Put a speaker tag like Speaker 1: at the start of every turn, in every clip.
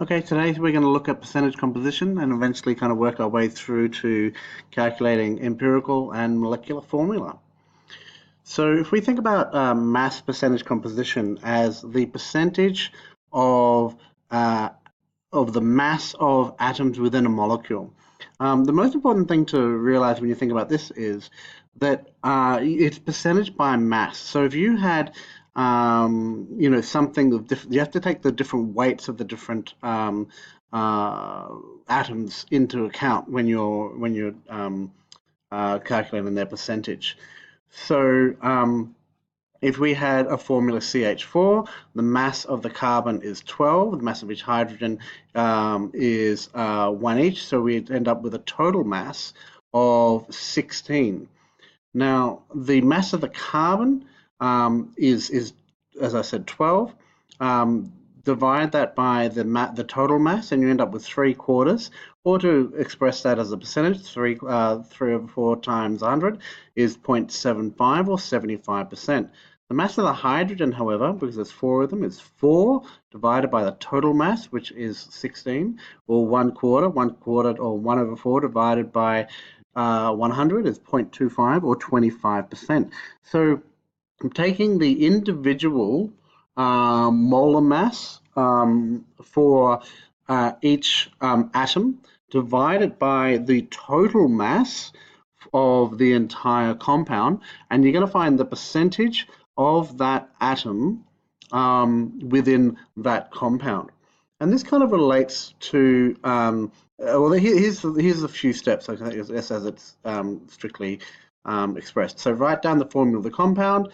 Speaker 1: Okay, today we're going to look at percentage composition and eventually kind of work our way through to calculating empirical and molecular formula. So if we think about mass percentage composition as the percentage of uh, of the mass of atoms within a molecule, the most important thing to realize when you think about this is that it's percentage by mass. So if you had something of you have to take the different weights of the different uh, atoms into account when you're calculating their percentage. So if we had a formula CH4, the mass of the carbon is 12, the mass of each hydrogen is 1 each, so we'd end up with a total mass of 16. Now, the mass of the carbon is, as I said, 12. Um, Divide that by the total mass, and you end up with 3/4. Or to express that as a percentage, 3/4 times 100 is 0.75 or 75%. The mass of the hydrogen, however, because there's four of them, is 4 divided by the total mass, which is 16, or 1/4. 1/4 or 1/4 divided by 100 is 0.25 or 25%. So I'm taking the individual molar mass for each atom divided by the total mass of the entire compound, and you're going to find the percentage of that atom within that compound. And this kind of relates to well, here's a few steps, I think, as it's strictly expressed. So write down the formula of the compound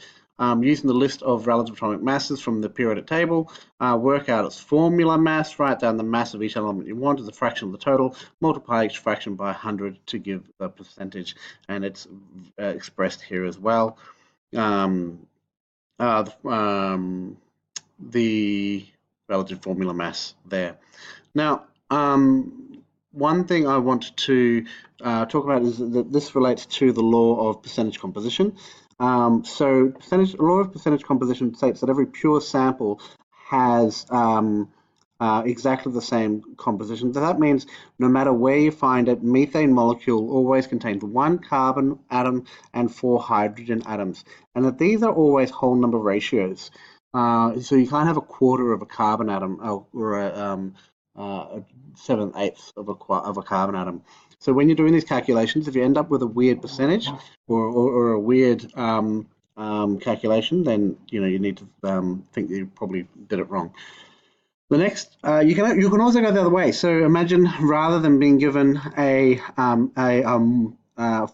Speaker 1: using the list of relative atomic masses from the periodic table. Work out its formula mass. Write down the mass of each element you want as a fraction of the total. Multiply each fraction by 100 to give the percentage, and it's expressed here as well. Um, uh, the relative formula mass there. Now, one thing I want to talk about is that this relates to the law of percentage composition. So, law of percentage composition states that every pure sample has exactly the same composition. So that means no matter where you find it, methane molecule always contains one carbon atom and 4 hydrogen atoms, and that these are always whole number ratios. So you can't have a quarter of a carbon atom or a 7/8 of a carbon atom. So when you're doing these calculations, if you end up with a weird percentage or a weird calculation, then you need to think that you probably did it wrong. The next, you can also go the other way. So imagine rather than being given a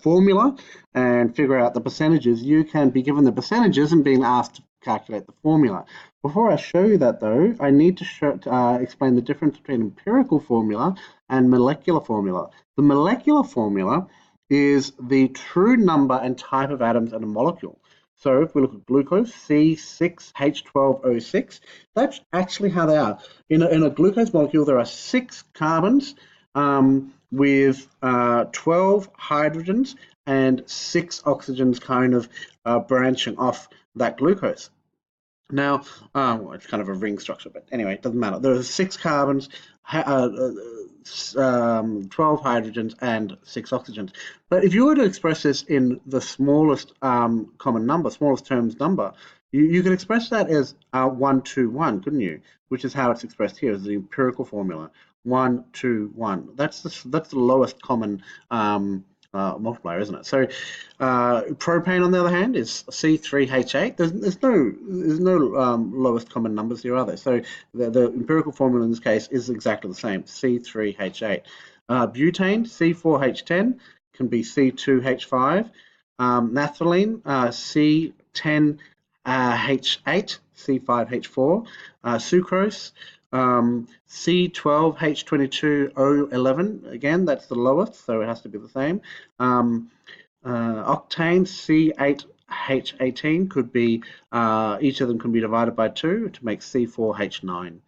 Speaker 1: formula and figure out the percentages, you can be given the percentages and being asked to calculate the formula. Before I show you that, though, I need to explain the difference between empirical formula and molecular formula. The molecular formula is the true number and type of atoms in a molecule. So if we look at glucose, C6H12O6, that's actually how they are. In a glucose molecule, there are 6 carbons with 12 hydrogens and 6 oxygens kind of branching off that glucose. Now, well, it's kind of a ring structure, but anyway, it doesn't matter. There are 6 carbons, 12 hydrogens, and 6 oxygens. But if you were to express this in the smallest common number, smallest terms number, you could express that as 1, 2, 1, couldn't you? Which is how it's expressed here as the empirical formula. 1, 2, 1. That's the lowest common multiplier, isn't it? So propane, on the other hand, is C3H8. There's no lowest common numbers here, are there? So the empirical formula in this case is exactly the same, C3H8. Butane, C4H10, can be C2H5. Naphthalene, C10H8, C5H4. Sucrose, C12H22O11, again, that's the lowest, so it has to be the same. Octane, C8H18, could be, each of them can be divided by 2 to make C4H9.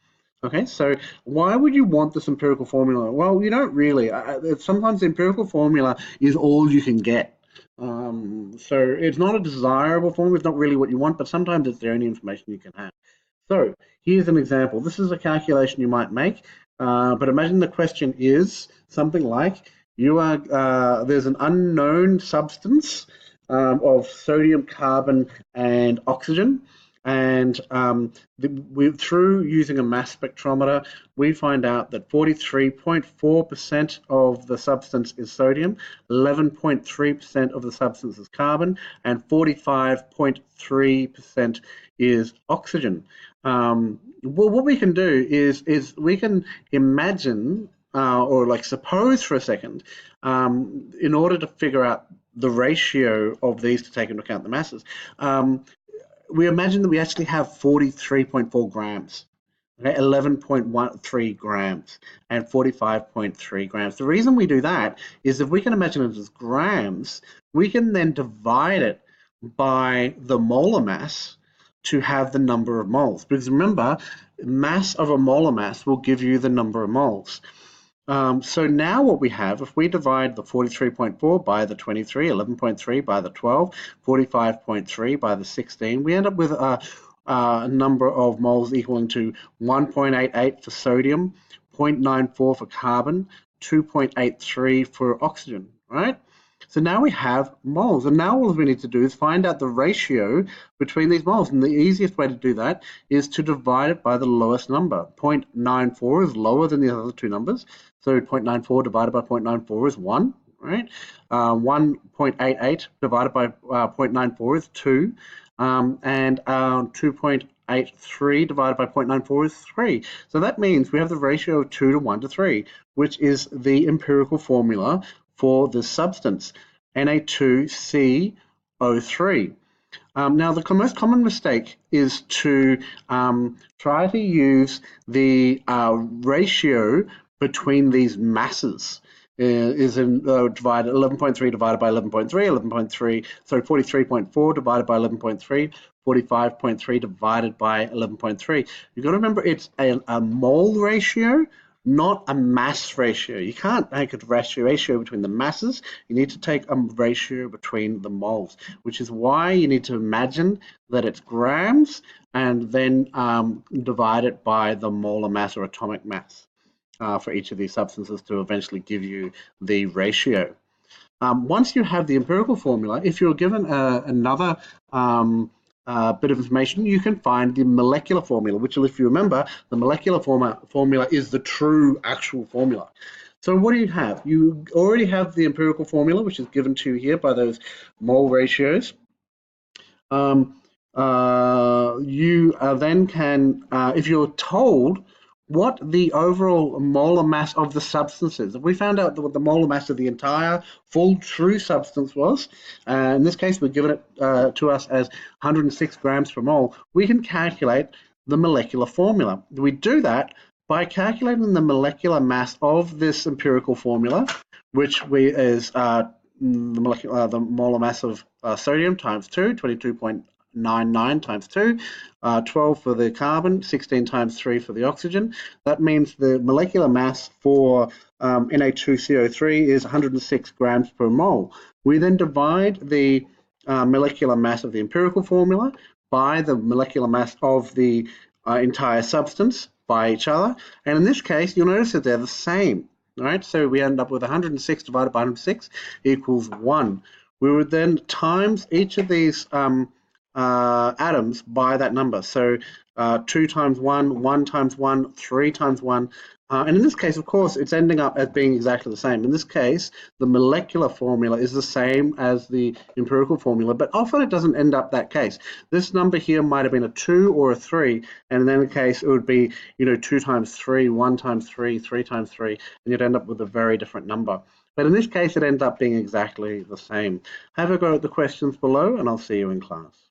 Speaker 1: Okay, so why would you want this empirical formula? Well, you don't really. Sometimes the empirical formula is all you can get. So it's not a desirable formula, it's not really what you want, but sometimes it's the only information you can have. So here's an example. This is a calculation you might make. But imagine the question is something like there's an unknown substance of sodium, carbon, and oxygen, and through using a mass spectrometer, we find out that 43.4% of the substance is sodium, 11.3% of the substance is carbon, and 45.3% is oxygen. Well, what we can do is we can imagine or like suppose for a second, in order to figure out the ratio of these to take into account the masses, we imagine that we actually have 43.4 grams. Okay, 11.13 grams and 45.3 grams. The reason we do that is if we can imagine it as grams, we can then divide it by the molar mass to have the number of moles. Because remember, mass of a molar mass will give you the number of moles. So now what we have, if we divide the 43.4 by the 23, 11.3 by the 12, 45.3 by the 16, we end up with a number of moles equaling to 1.88 for sodium, 0.94 for carbon, 2.83 for oxygen, right? So now we have moles, and now all we need to do is find out the ratio between these moles, and the easiest way to do that is to divide it by the lowest number. 0.94 is lower than the other two numbers, so 0.94 divided by 0.94 is 1, right? 1.88 divided by 0.94 is 2, and 2.83 divided by 0.94 is 3. So that means we have the ratio of 2 to 1 to 3, which is the empirical formula for the substance, Na2CO3. Now, the most common mistake is to try to use the ratio between these masses. Divided 11.3 divided by 11.3, 11.3, sorry, 43.4 divided by 11.3, 45.3 divided by 11.3. You've got to remember it's a mole ratio, not a mass ratio. You can't make a ratio between the masses. You need to take a ratio between the moles, which is why you need to imagine that it's grams and then divide it by the molar mass or atomic mass for each of these substances to eventually give you the ratio. Once you have the empirical formula, if you're given another bit of information, you can find the molecular formula, which, if you remember, the molecular formula is the true actual formula. So what do you have? You already have the empirical formula, which is given to you here by those mole ratios. You then can, if you're told what the overall molar mass of the substance is. If we found out what the molar mass of the entire full true substance was, in this case we're given it to us as 106 grams per mole, we can calculate the molecular formula. We do that by calculating the molecular mass of this empirical formula, which is the molar mass of sodium times 2, 22.99 times 2, 12 for the carbon, 16 times 3 for the oxygen. That means the molecular mass for Na2CO3 is 106 grams per mole. We then divide the molecular mass of the empirical formula by the molecular mass of the entire substance by each other. And in this case, you'll notice that they're the same. Right? So we end up with 106 divided by 106 equals 1. We would then times each of these atoms by that number. So 2 times 1, 1 times 1, 3 times 1. And in this case, of course, it's ending up as being exactly the same. In this case, the molecular formula is the same as the empirical formula, but often it doesn't end up that case. This number here might have been a 2 or a 3, and in that case, it would be 2 times 3, 1 times 3, 3 times 3, and you'd end up with a very different number. But in this case, it ends up being exactly the same. Have a go at the questions below, and I'll see you in class.